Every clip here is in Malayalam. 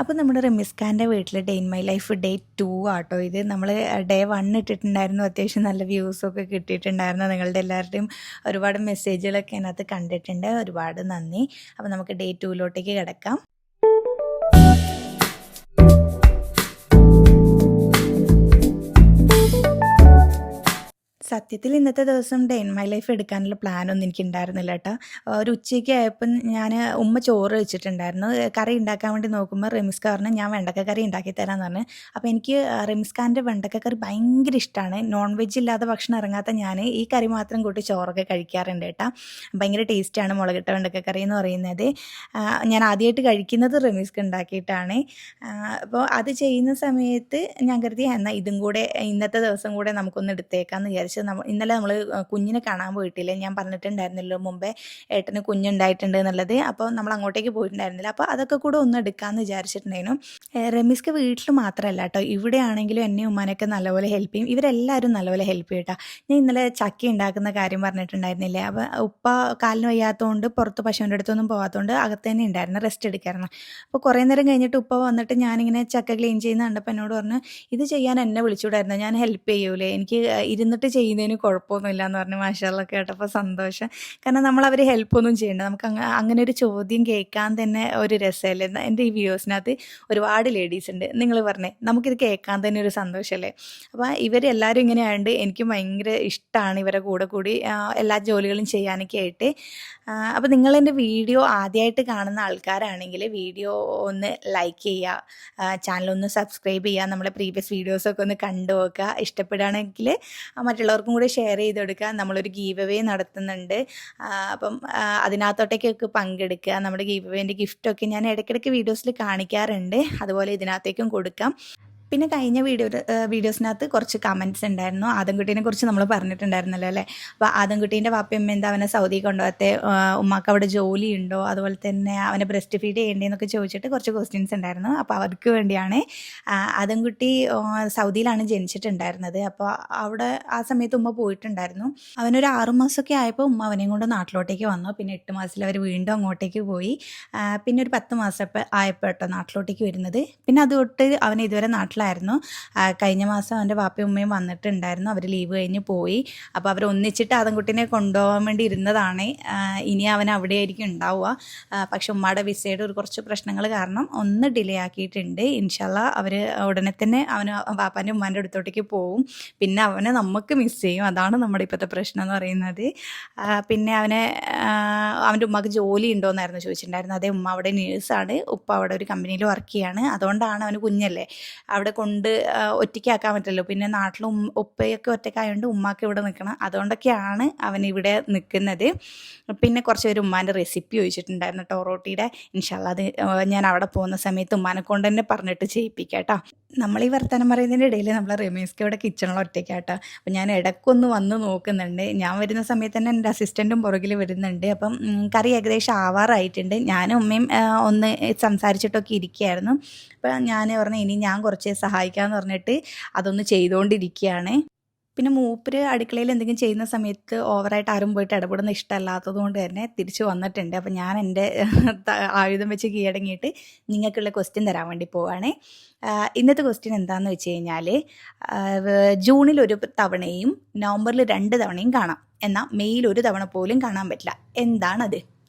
അപ്പോൾ നമ്മുടെ റമിസ്ഖാൻ്റെ വീട്ടിൽ day in my life day 2 ആട്ടോ ഇത്. നമ്മൾ ഡേ 1 ഇട്ടിട്ടുണ്ടായിരുന്നു. അത്യാവശ്യം നല്ല വ്യൂസൊക്കെ കിട്ടിയിട്ടുണ്ടായിരുന്നു. നിങ്ങളുടെ എല്ലാവരുടെയും ഒരുപാട് മെസ്സേജുകളൊക്കെ അതിനകത്ത് കണ്ടിട്ടുണ്ട്. ഒരുപാട് നന്ദി. അപ്പോൾ നമുക്ക് ഡേ 2 കിടക്കാം. സത്യത്തിൽ ഇന്നത്തെ ദിവസം ഡേ ഇൻ മൈ ലൈഫ് എടുക്കാനുള്ള പ്ലാനൊന്നും എനിക്ക് ഉണ്ടായിരുന്നില്ല കേട്ടോ. ഒരു ഉച്ചയ്ക്ക് ആയപ്പം ഞാൻ ഉമ്മ ചോറ് വെച്ചിട്ടുണ്ടായിരുന്നു. കറി ഉണ്ടാക്കാൻ വേണ്ടി നോക്കുമ്പോൾ റമിസ്ക പറഞ്ഞു ഞാൻ വെണ്ടക്ക കറി ഉണ്ടാക്കി തരാമെന്ന് പറഞ്ഞു. അപ്പോൾ എനിക്ക് റമിസ്ഖാൻ്റെ വെണ്ടക്ക കറി ഭയങ്കര ഇഷ്ടമാണ്. നോൺ വെജ് ഇല്ലാത്ത ഭക്ഷണം ഇറങ്ങാത്ത ഞാൻ ഈ കറി മാത്രം കൂട്ടി ചോറൊക്കെ കഴിക്കാറുണ്ട് കേട്ടോ. ഭയങ്കര ടേസ്റ്റാണ് മുളകിട്ട വെണ്ടക്ക കറി എന്ന് പറയുന്നത്. ഞാൻ ആദ്യമായിട്ട് കഴിക്കുന്നത് റമിസ്ക ഉണ്ടാക്കിയിട്ടാണ്. അപ്പോൾ അത് ചെയ്യുന്ന സമയത്ത് ഞാൻ കരുതി എന്നാൽ ഇതും കൂടെ ഇന്നത്തെ ദിവസം കൂടെ നമുക്കൊന്ന് എടുത്തേക്കാമെന്ന് വിചാരിച്ചു. ഇന്നലെ നമ്മൾ കുഞ്ഞിനെ കാണാൻ പോയിട്ടില്ലേ, ഞാൻ പറഞ്ഞിട്ടുണ്ടായിരുന്നല്ലോ മുമ്പേ ഏട്ടന് കുഞ്ഞുണ്ടായിട്ടുണ്ട് എന്നുള്ളത്. അപ്പോൾ നമ്മൾ അങ്ങോട്ടേക്ക് പോയിട്ടുണ്ടായിരുന്നില്ല. അപ്പോൾ അതൊക്കെ കൂടെ ഒന്ന് എടുക്കാമെന്ന് വിചാരിച്ചിട്ടുണ്ടായിരുന്നു. റമീസ്ക്ക് വീട്ടിൽ മാത്രമല്ല കേട്ടോ, ഇവിടെ ആണെങ്കിലും എന്നെ ഉമ്മാനൊക്കെ നല്ലപോലെ ഹെൽപ്പ് ചെയ്യും. ഇവരെല്ലാവരും നല്ലപോലെ ഹെൽപ്പ് ചെയ്യും കേട്ടോ. ഞാൻ ഇന്നലെ ചക്ക ഉണ്ടാക്കുന്ന കാര്യം പറഞ്ഞിട്ടുണ്ടായിരുന്നില്ലേ. അപ്പോൾ ഉപ്പ കാലിന് വയ്യാത്തതുകൊണ്ട് പുറത്ത് പശുവിൻ്റെ അടുത്തൊന്നും പോകാത്തതുകൊണ്ട് അകത്ത് തന്നെ ഉണ്ടായിരുന്നു, റെസ്റ്റ് എടുക്കായിരുന്നു. അപ്പോൾ കുറേ നേരം കഴിഞ്ഞിട്ട് ഉപ്പ വന്നിട്ട് ഞാനിങ്ങനെ ചക്ക ക്ലീൻ ചെയ്യുന്ന കണ്ടപ്പോൾ എന്നോട് പറഞ്ഞു ഇത് ചെയ്യാൻ എന്നെ വിളിച്ചുകൂടായിരുന്നു, ഞാൻ ഹെൽപ്പ് ചെയ്യൂലേ, എനിക്ക് ഇരുന്നിട്ട് ചെയ്യുന്നതിന് കുഴപ്പമൊന്നുമില്ല എന്ന് പറഞ്ഞ്. മാഷാഅല്ലാഹ് കേട്ടപ്പോൾ സന്തോഷം. കാരണം നമ്മൾ അവർ ഹെൽപ്പൊന്നും ചെയ്യേണ്ട, നമുക്ക് അങ്ങനെ ഒരു ചോദ്യം കേൾക്കാൻ തന്നെ ഒരു രസമല്ലേ. എൻ്റെ ഈ വ്യൂസിനകത്ത് ഒരുപാട് ലേഡീസ് ഉണ്ട്. നിങ്ങൾ പറഞ്ഞേ നമുക്കിത് കേൾക്കാൻ തന്നെ ഒരു സന്തോഷമല്ലേ. അപ്പോൾ ഇവരെല്ലാവരും ഇങ്ങനെ ആയതുകൊണ്ട് എനിക്ക് ഭയങ്കര ഇഷ്ടമാണ് ഇവരെ കൂടെ കൂടി എല്ലാ ജോലികളും ചെയ്യാനൊക്കെ ആയിട്ട്. അപ്പോൾ നിങ്ങളെൻ്റെ വീഡിയോ ആദ്യമായിട്ട് കാണുന്ന ആൾക്കാരാണെങ്കിൽ വീഡിയോ ഒന്ന് ലൈക്ക് ചെയ്യുക, ചാനലൊന്ന് സബ്സ്ക്രൈബ് ചെയ്യുക, നമ്മുടെ പ്രീവിയസ് വീഡിയോസൊക്കെ ഒന്ന് കണ്ടു നോക്കുക. ഇഷ്ടപ്പെടുകയാണെങ്കിൽ മറ്റുള്ളവർക്കും കൂടെ ഷെയർ ചെയ്ത് കൊടുക്കുക. നമ്മളൊരു ഗീവ് അവേ നടത്തുന്നുണ്ട്. അപ്പം അതിനകത്തോട്ടേക്കൊക്കെ പങ്കെടുക്കുക. നമ്മുടെ ഗീവ് അവേൻ്റെ ഗിഫ്റ്റൊക്കെ ഞാൻ ഇടയ്ക്കിടയ്ക്ക് വീഡിയോസിൽ കാണിക്കാറുണ്ട്. അതുപോലെ ഇതിനകത്തേക്കും കൊടുക്കാം. പിന്നെ കഴിഞ്ഞ വീഡിയോസിനകത്ത് കുറച്ച് കമൻറ്റ്സ് ഉണ്ടായിരുന്നു. ആദംകുട്ടീനെ കുറിച്ച് നമ്മൾ പറഞ്ഞിട്ടുണ്ടായിരുന്നല്ലോ അല്ലേ. അപ്പോൾ ആദംകുട്ടീൻ്റെ വാപ്പയമ്മ എന്താ അവനെ സൗദി കൊണ്ടുപോകാത്ത, ഉമ്മാക്ക് അവിടെ ജോലി ഉണ്ടോ, അതുപോലെ തന്നെ അവനെ ബ്രസ്റ്റ് ഫീഡ് ചെയ്യേണ്ടതെന്നൊക്കെ ചോദിച്ചിട്ട് കുറച്ച് ക്വസ്റ്റ്യൻസ് ഉണ്ടായിരുന്നു. അപ്പോൾ അവർക്ക് വേണ്ടിയാണ്. ആദംകുട്ടി സൗദിയിലാണ് ജനിച്ചിട്ടുണ്ടായിരുന്നത്. അപ്പോൾ അവിടെ ആ സമയത്ത് ഉമ്മ പോയിട്ടുണ്ടായിരുന്നു. അവനൊരു 6 മാസമൊക്കെ ആയപ്പോൾ ഉമ്മ അവനെയും കൊണ്ട് നാട്ടിലോട്ടേക്ക് വന്നു. പിന്നെ 8 മാസത്തിൽ അവർ വീണ്ടും അങ്ങോട്ടേക്ക് പോയി. പിന്നെ ഒരു 10 മാസം ആയപ്പോൾ കേട്ടോ നാട്ടിലോട്ടേക്ക് വരുന്നത്. പിന്നെ അതുതൊട്ട് അവൻ ഇതുവരെ നാട്ടിലായിരുന്നു. കഴിഞ്ഞ മാസം അവൻ്റെ വാപ്പയും ഉമ്മയും വന്നിട്ടുണ്ടായിരുന്നു. അവർ ലീവ് കഴിഞ്ഞ് പോയി. അപ്പോൾ അവർ ഒന്നിച്ചിട്ട് ആദംകുട്ടീനെ കൊണ്ടുപോകാൻ വേണ്ടി ഇരുന്നതാണ്. ഇനി അവൻ അവിടെ ആയിരിക്കും ഉണ്ടാവുക. പക്ഷെ ഉമ്മയുടെ വിസയുടെ കുറച്ച് പ്രശ്നങ്ങൾ കാരണം ഒന്ന് ഡിലേ ആക്കിയിട്ടുണ്ട്. ഇൻഷാല്ലാ അവർ ഉടനെ തന്നെ അവന് വാപ്പാൻ്റെ ഉമ്മാൻ്റെ അടുത്തോട്ടേക്ക് പോവും. പിന്നെ അവനെ നമുക്ക് മിസ് ചെയ്യും. അതാണ് നമ്മുടെ ഇപ്പോഴത്തെ പ്രശ്നം എന്ന് പറയുന്നത്. പിന്നെ അവൻ്റെ ഉമ്മക്ക് ജോലി ഉണ്ടോ എന്നായിരുന്നു ചോദിച്ചിട്ടുണ്ടായിരുന്നു. അതേ, ഉമ്മ അവിടെ നേഴ്സാണ്, ഉപ്പ അവിടെ ഒരു കമ്പനിയിൽ വർക്ക് ചെയ്യാണ്. അതുകൊണ്ടാണ് അവന് കുഞ്ഞല്ലേ അവിടെ കൊണ്ട് ഒറ്റയ്ക്കാക്കാൻ പറ്റില്ലല്ലോ. പിന്നെ നാട്ടിലും ഉപ്പയൊക്കെ ഒറ്റയ്ക്കായതുകൊണ്ട് ഉമ്മാക്ക് ഇവിടെ നിൽക്കണം. അതുകൊണ്ടൊക്കെയാണ് അവൻ ഇവിടെ നിൽക്കുന്നത്. പിന്നെ കുറച്ച് പേര് ഉമ്മാൻ്റെ റെസിപ്പി ചോദിച്ചിട്ടുണ്ടായിരുന്നു ടോറോട്ടിയുടെ. ഇൻഷാല്ലാ അത് ഞാൻ അവിടെ പോകുന്ന സമയത്ത് ഉമ്മാനെ കൊണ്ട് തന്നെ പറഞ്ഞിട്ട് ചെയ്യിപ്പിക്കാം കേട്ടോ. നമ്മൾ ഈ വർത്തമാനം പറയുന്നതിൻ്റെ ഇടയിൽ നമ്മളെ റമീസ്ക്ക് ഇവിടെ കിച്ചണിൽ ഒറ്റയ്ക്കാട്ടോ. അപ്പം ഞാൻ ഇടയ്ക്കൊന്ന് വന്ന് നോക്കുന്നുണ്ട്. ഞാൻ വരുന്ന സമയത്ത് തന്നെ എൻ്റെ അസിസ്റ്റൻറ്റും പുറകിൽ വരുന്നുണ്ട്. അപ്പം കറി ഏകദേശം ആവാറായിട്ടുണ്ട്. ഞാനും ഉമ്മയും ഒന്ന് സംസാരിച്ചിട്ടൊക്കെ ഇരിക്കുകയായിരുന്നു. അപ്പം ഞാൻ പറഞ്ഞു ഇനി ഞാൻ കുറച്ച് സഹായിക്കാമെന്ന് പറഞ്ഞിട്ട് അതൊന്ന് ചെയ്തുകൊണ്ടിരിക്കുകയാണ്. പിന്നെ മൂപ്പര് അടുക്കളയിൽ എന്തെങ്കിലും ചെയ്യുന്ന സമയത്ത് ഓവറായിട്ട് ആരും പോയിട്ട് ഇടപെടുന്ന ഇഷ്ടമല്ലാത്തത് കൊണ്ട് തന്നെ തിരിച്ച് വന്നിട്ടുണ്ട്. അപ്പോൾ ഞാൻ എൻ്റെ ആയുധം വെച്ച് കീഴടങ്ങിയിട്ട് നിങ്ങൾക്കുള്ള ക്വസ്റ്റ്യൻ തരാൻ വേണ്ടി പോവുകയാണ്. ഇന്നത്തെ ക്വസ്റ്റ്യൻ എന്താണെന്ന് വെച്ച് കഴിഞ്ഞാൽ, ജൂണിൽ 1 തവണയും നവംബറിൽ 2 തവണയും കാണാം, എന്നാൽ മെയ്യിൽ 1 തവണ പോലും കാണാൻ പറ്റില്ല, എന്താണത്?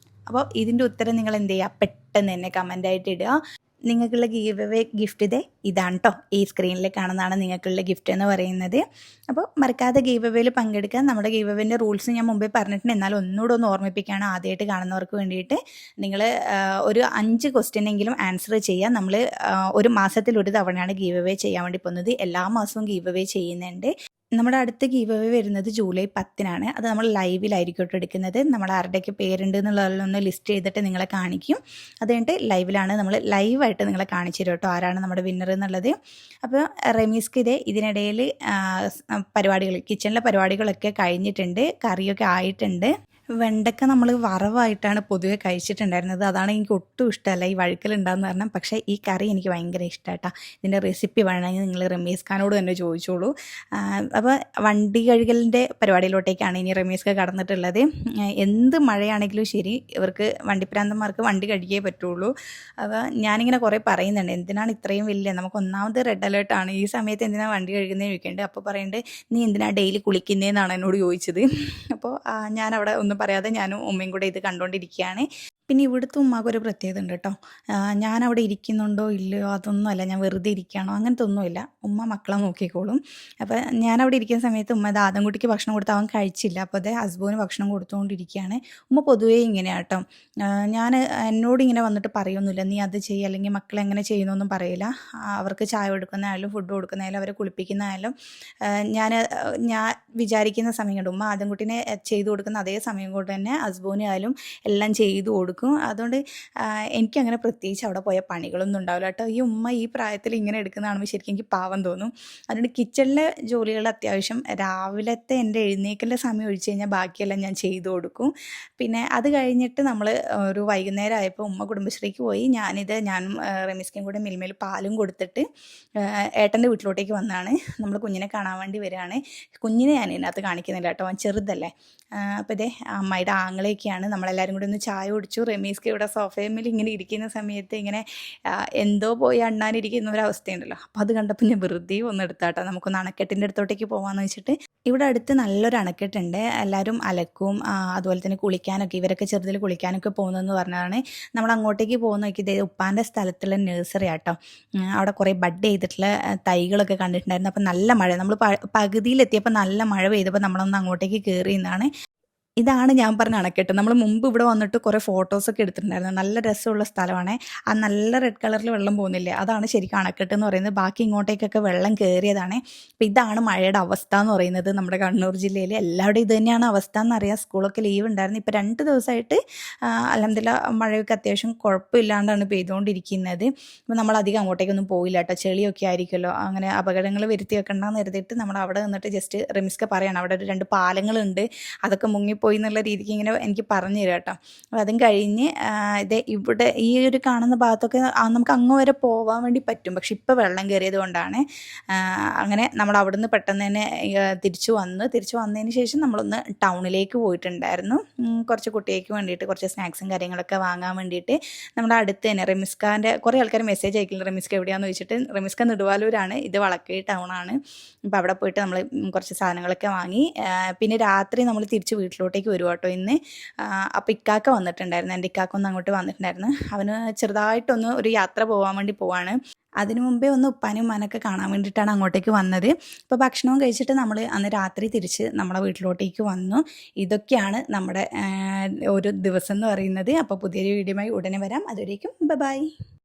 അപ്പോൾ ഇതിൻ്റെ ഉത്തരം നിങ്ങൾ എന്ത് ചെയ്യുക, പെട്ടെന്ന് തന്നെ കമൻ്റായിട്ട് ഇടുക. നിങ്ങൾക്കുള്ള ഗീവ് അവേ ഗിഫ്റ്റ് ഇതാണ് കേട്ടോ. ഈ സ്ക്രീനിൽ കാണുന്നതാണ് നിങ്ങൾക്കുള്ള ഗിഫ്റ്റ് എന്ന് പറയുന്നത്. അപ്പോൾ മറക്കാതെ ഗീവ് അവേയിൽ പങ്കെടുക്കുക. നമ്മുടെ ഗീവ് അവേൻ്റെ റൂൾസ് ഞാൻ മുമ്പേ പറഞ്ഞിട്ടുണ്ട്, എന്നാലും ഒന്നുകൂടെ ഒന്ന് ഓർമ്മിപ്പിക്കുകയാണ് ആദ്യമായിട്ട് കാണുന്നവർക്ക് വേണ്ടിയിട്ട്. നിങ്ങൾ ഒരു 5 ക്വസ്റ്റ്യനെങ്കിലും ആൻസർ ചെയ്യുക. നമ്മൾ ഒരു മാസത്തിൽ 1 തവണയാണ് ഗീവ് അവേ ചെയ്യാൻ വേണ്ടി പോകുന്നത്. എല്ലാ മാസവും ഗീവ് അവേ ചെയ്യുന്നുണ്ട്. നമ്മുടെ അടുത്ത ഗീവ് അവേ വരുന്നത് ജൂലൈ 10-നാണ്. അത് നമ്മൾ ലൈവിലായിരിക്കും എടുക്കുന്നത്. നമ്മൾ ആരുടെയൊക്കെ പേരുണ്ട് എന്നുള്ളതൊന്ന് ലിസ്റ്റ് ചെയ്തിട്ട് നിങ്ങളെ കാണിക്കും. അത് കഴിഞ്ഞിട്ട് ലൈവിലാണ് നമ്മൾ ലൈവായിട്ട് നിങ്ങളെ കാണിച്ചു തരും കേട്ടോ ആരാണ് നമ്മുടെ വിന്നർ എന്നുള്ളത്. അപ്പോൾ റമീസ്ക്ക് ഇതിനിടയിൽ പരിപാടികൾ, കിച്ചണിലെ പരിപാടികളൊക്കെ കഴിഞ്ഞിട്ടുണ്ട്, കറിയൊക്കെ ആയിട്ടുണ്ട്. വെണ്ടക്ക നമ്മൾ വറവായിട്ടാണ് പൊതുവെ കഴിച്ചിട്ടുണ്ടായിരുന്നത്. അതാണ് എനിക്ക് ഒട്ടും ഇഷ്ടമല്ല ഈ വഴുക്കലുണ്ടാകുന്ന കാരണം. പക്ഷേ ഈ കറി എനിക്ക് ഭയങ്കര ഇഷ്ടമായിട്ടാ. ഇതിൻ്റെ റെസിപ്പി വേണമെങ്കിൽ നിങ്ങൾ റമീസ് ഖാനോട് തന്നെ ചോദിച്ചോളൂ. അപ്പോൾ വണ്ടി കഴുകലിൻ്റെ പരിപാടിയിലോട്ടേക്കാണ് ഇനി റമീസ് ഖാൻ കടന്നിട്ടുള്ളത്. എന്ത് മഴയാണെങ്കിലും ശരി ഇവർക്ക് വണ്ടിപ്രാന്തന്മാർക്ക് വണ്ടി കഴുകിയേ പറ്റുള്ളൂ. അപ്പോൾ ഞാനിങ്ങനെ കുറേ പറയുന്നുണ്ട്, എന്തിനാണ് ഇത്രയും വലിയ, നമുക്ക് ഒന്നാമത് റെഡ് അലേർട്ടാണ്, ഈ സമയത്ത് എന്തിനാണ് വണ്ടി കഴുകുന്നതെന്ന് ചോദിക്കേണ്ടത്. അപ്പോൾ പറയുന്നുണ്ട്, നീ എന്തിനാണ് ഡെയിലി കുളിക്കുന്നതെന്നാണ് എന്നോട് ചോദിച്ചത്. അപ്പോൾ ഞാനവിടെ ഒന്നും പറയാതെ ഞാനും ഉമ്മയും കൂടെ ഇത് കണ്ടുകൊണ്ടിരിക്കുകയാണ്. പിന്നെ ഇവിടുത്തെ ഉമ്മാക്കൊരു പ്രത്യേകത ഉണ്ട് കേട്ടോ. ഞാനവിടെ ഇരിക്കുന്നുണ്ടോ ഇല്ലയോ അതൊന്നുമല്ല, ഞാൻ വെറുതെ ഇരിക്കുകയാണോ അങ്ങനത്തെ ഒന്നുമില്ല. ഉമ്മ മക്കളെ നോക്കിക്കോളും. അപ്പോൾ ഞാനവിടെ ഇരിക്കുന്ന സമയത്ത് ഉമ്മ ഇത് ആദംകുട്ടിക്ക് ഭക്ഷണം കൊടുത്ത് അവൻ കഴിച്ചില്ല, അപ്പോൾ അതേ ഹസ്ബൻഡിന് ഭക്ഷണം കൊടുത്തുകൊണ്ടിരിക്കുകയാണ്. ഉമ്മ പൊതുവേ ഇങ്ങനെയാണ് കേട്ടോ. ഞാൻ എന്നോട് ഇങ്ങനെ വന്നിട്ട് പറയൊന്നുമില്ല, നീ അത് ചെയ്യുക അല്ലെങ്കിൽ മക്കളെ എങ്ങനെ ചെയ്യുന്നൊന്നും പറയില്ല. അവർക്ക് ചായ കൊടുക്കുന്നതായാലും ഫുഡ് കൊടുക്കുന്നതായാലും അവരെ കുളിപ്പിക്കുന്നതായാലും ഞാൻ വിചാരിക്കുന്ന സമയം കൊണ്ട് ഉമ്മ ആദംകുട്ടിനെ ചെയ്തു കൊടുക്കുന്ന അതേ സമയം കൊണ്ട് തന്നെ ഹസ്ബൻഡിനായാലും എല്ലാം ചെയ്തു കൊടുക്കും. അതുകൊണ്ട് എനിക്കങ്ങനെ പ്രത്യേകിച്ച് അവിടെ പോയ പണികളൊന്നും ഉണ്ടാവില്ല കേട്ടോ. ഈ ഉമ്മ ഈ പ്രായത്തിൽ ഇങ്ങനെ എടുക്കുന്ന കാണുമ്പോൾ ശരിക്കും എനിക്ക് പാവം തോന്നും. അതുകൊണ്ട് കിച്ചണിലെ ജോലികൾ അത്യാവശ്യം രാവിലത്തെ എൻ്റെ എഴുന്നേക്കലിൻ്റെ സമയം ഒഴിച്ച് കഴിഞ്ഞാൽ ബാക്കിയെല്ലാം ഞാൻ ചെയ്തു കൊടുക്കും. പിന്നെ അത് കഴിഞ്ഞിട്ട് നമ്മൾ ഒരു വൈകുന്നേരം ആയപ്പോൾ ഉമ്മ കുടുംബശ്രീക്ക് പോയി. ഞാനും റമീസ്ക്കും കൂടെ മിൽമയിൽ പാലും കൊടുത്തിട്ട് ഏട്ടൻ്റെ വീട്ടിലോട്ടേക്ക് വന്നതാണ്. നമ്മൾ കുഞ്ഞിനെ കാണാൻ വേണ്ടി വരികയാണ്. കുഞ്ഞിനെ ഞാൻ ഇതിനകത്ത് കാണിക്കുന്നില്ല കേട്ടോ, അവൻ ചെറുതല്ലേ. അപ്പോൾ ഇതേ അമ്മയുടെ ആങ്ങളെയൊക്കെയാണ്. നമ്മളെല്ലാവരും കൂടി ഒന്ന് ചായ കുടിച്ചു. റമീസ്ക്ക് ഇവിടെ സോഫയിൽ ഇങ്ങനെ ഇരിക്കുന്ന സമയത്ത് ഇങ്ങനെ എന്തോ പോയി അണ്ണാനിരിക്കുന്ന ഒരവസ്ഥയുണ്ടല്ലോ. അപ്പോൾ അത് കണ്ടപ്പോൾ ഞാൻ വെറുതെ ഒന്ന് എടുത്താട്ടോ, നമുക്കൊന്ന് അണക്കെട്ടിൻ്റെ അടുത്തോട്ടേക്ക് പോകാമെന്ന് വെച്ചിട്ട്. ഇവിടെ അടുത്ത് നല്ലൊരു അണക്കെട്ടുണ്ട്. എല്ലാവരും അലക്കും അതുപോലെ തന്നെ കുളിക്കാനൊക്കെ, ഇവരൊക്കെ ചെറുതിൽ കുളിക്കാനൊക്കെ പോകുന്നതെന്ന് പറഞ്ഞതാണ്. നമ്മൾ അങ്ങോട്ടേക്ക് പോകുന്ന നോക്കി ഇതേ ഉപ്പാൻ്റെ സ്ഥലത്തുള്ള നഴ്സറി ആട്ടോ. അവിടെ കുറേ ബഡ് ചെയ്തിട്ടുള്ള തൈകളൊക്കെ കണ്ടിട്ടുണ്ടായിരുന്നു. അപ്പോൾ നല്ല മഴ, നമ്മൾ പകുതിയിലെത്തിയപ്പോൾ നല്ല മഴ പെയ്തപ്പോൾ നമ്മളൊന്ന് അങ്ങോട്ടേക്ക് കയറി എന്നാണ്. ഇതാണ് ഞാൻ പറഞ്ഞ അണക്കെട്ട്. നമ്മൾ മുമ്പ് ഇവിടെ വന്നിട്ട് കുറേ ഫോട്ടോസൊക്കെ എടുത്തിട്ടുണ്ടായിരുന്നു. നല്ല രസമുള്ള സ്ഥലമാണ്. ആ നല്ല റെഡ് കളറിൽ വെള്ളം പോകുന്നില്ലേ, അതാണ് ശരിക്കും അണക്കെട്ട് എന്ന് പറയുന്നത്. ബാക്കി ഇങ്ങോട്ടേക്കൊക്കെ വെള്ളം കയറിയതാണ്. അപ്പോൾ ഇതാണ് മഴയുടെ അവസ്ഥ എന്ന് പറയുന്നത്. നമ്മുടെ കണ്ണൂർ ജില്ലയിൽ എല്ലാവരുടെയും ഇത് തന്നെയാണ് അവസ്ഥ എന്നറിയാം. സ്കൂളൊക്കെ ലീവ് ഉണ്ടായിരുന്നു. ഇപ്പോൾ 2 ദിവസമായിട്ട് അൽഹംദുലില്ലാ മഴയൊക്കെ അത്യാവശ്യം കുഴപ്പമില്ലാണ്ടാണ് പെയ്തുകൊണ്ടിരിക്കുന്നത്. അപ്പോൾ നമ്മൾ അധികം അങ്ങോട്ടേക്കൊന്നും പോയില്ല കേട്ടോ, ചെളിയൊക്കെ ആയിരിക്കുമല്ലോ, അങ്ങനെ അപകടങ്ങൾ വരുത്തി വെക്കണ്ടെന്ന് കരുതിയിട്ട് നമ്മൾ അവിടെ നിന്നിട്ട് ജസ്റ്റ് റമീസ്ക്ക് പറയണം, അവിടെ ഒരു 2 പാലങ്ങളുണ്ട്, അതൊക്കെ മുങ്ങിപ്പോയി എന്നുള്ള രീതിക്ക് ഇങ്ങനെ എനിക്ക് പറഞ്ഞു തരാം കേട്ടോ. അപ്പോൾ അതും കഴിഞ്ഞ് ഇവിടെ ഈ ഒരു കാണുന്ന ഭാഗത്തൊക്കെ നമുക്ക് അങ്ങ് വരെ പോകാൻ വേണ്ടി പറ്റും. പക്ഷെ ഇപ്പോൾ വെള്ളം കയറിയത് കൊണ്ടാണ് അങ്ങനെ നമ്മൾ അവിടെ നിന്ന് പെട്ടെന്ന് തന്നെ തിരിച്ചു വന്നതിന് ശേഷം നമ്മളൊന്ന് ടൗണിലേക്ക് പോയിട്ടുണ്ടായിരുന്നു. കുറച്ച് കുട്ടികൾക്ക് വേണ്ടിയിട്ട് കുറച്ച് സ്നാക്സും കാര്യങ്ങളൊക്കെ വാങ്ങാൻ വേണ്ടിയിട്ട്. നമ്മുടെ അടുത്ത് തന്നെ റമീസ്ഖാൻ്റെ കുറേ ആൾക്കാർ മെസ്സേജ് അയക്കില്ല, റമീസ്ഖ എവിടെയാണെന്ന് ചോദിച്ചിട്ട്. റമീസ്ഖ നെടുവാലൂരാണ്, ഇത് വളക്കൈ ടൗണാണ്. അപ്പോൾ അവിടെ പോയിട്ട് നമ്മൾ കുറച്ച് സാധനങ്ങളൊക്കെ വാങ്ങി. പിന്നെ രാത്രി നമ്മൾ തിരിച്ച് വീട്ടിലോട്ടേക്ക് വരും കേട്ടോ ഇന്ന്. അപ്പോൾ ഇക്കാക്ക വന്നിട്ടുണ്ടായിരുന്നു, എൻ്റെ ഇക്കാക്ക ഒന്ന് അങ്ങോട്ട് വന്നിട്ടുണ്ടായിരുന്നു. അവന് ചെറുതായിട്ടൊന്ന് ഒരു യാത്ര പോകാൻ വേണ്ടി പോവാണ്. അതിനു മുമ്പേ ഒന്ന് ഉപ്പാനും ഉമ്മാനൊക്കെ കാണാൻ വേണ്ടിയിട്ടാണ് അങ്ങോട്ടേക്ക് വന്നത്. അപ്പോൾ ഭക്ഷണവും കഴിച്ചിട്ട് നമ്മൾ അന്ന് രാത്രി തിരിച്ച് നമ്മളെ വീട്ടിലോട്ടേക്ക് വന്നു. ഇതൊക്കെയാണ് നമ്മുടെ ഒരു ദിവസം എന്ന് പറയുന്നത്. അപ്പോൾ പുതിയൊരു വീഡിയോയുമായി ഉടനെ വരാം. അതുവരേക്കും ബൈ.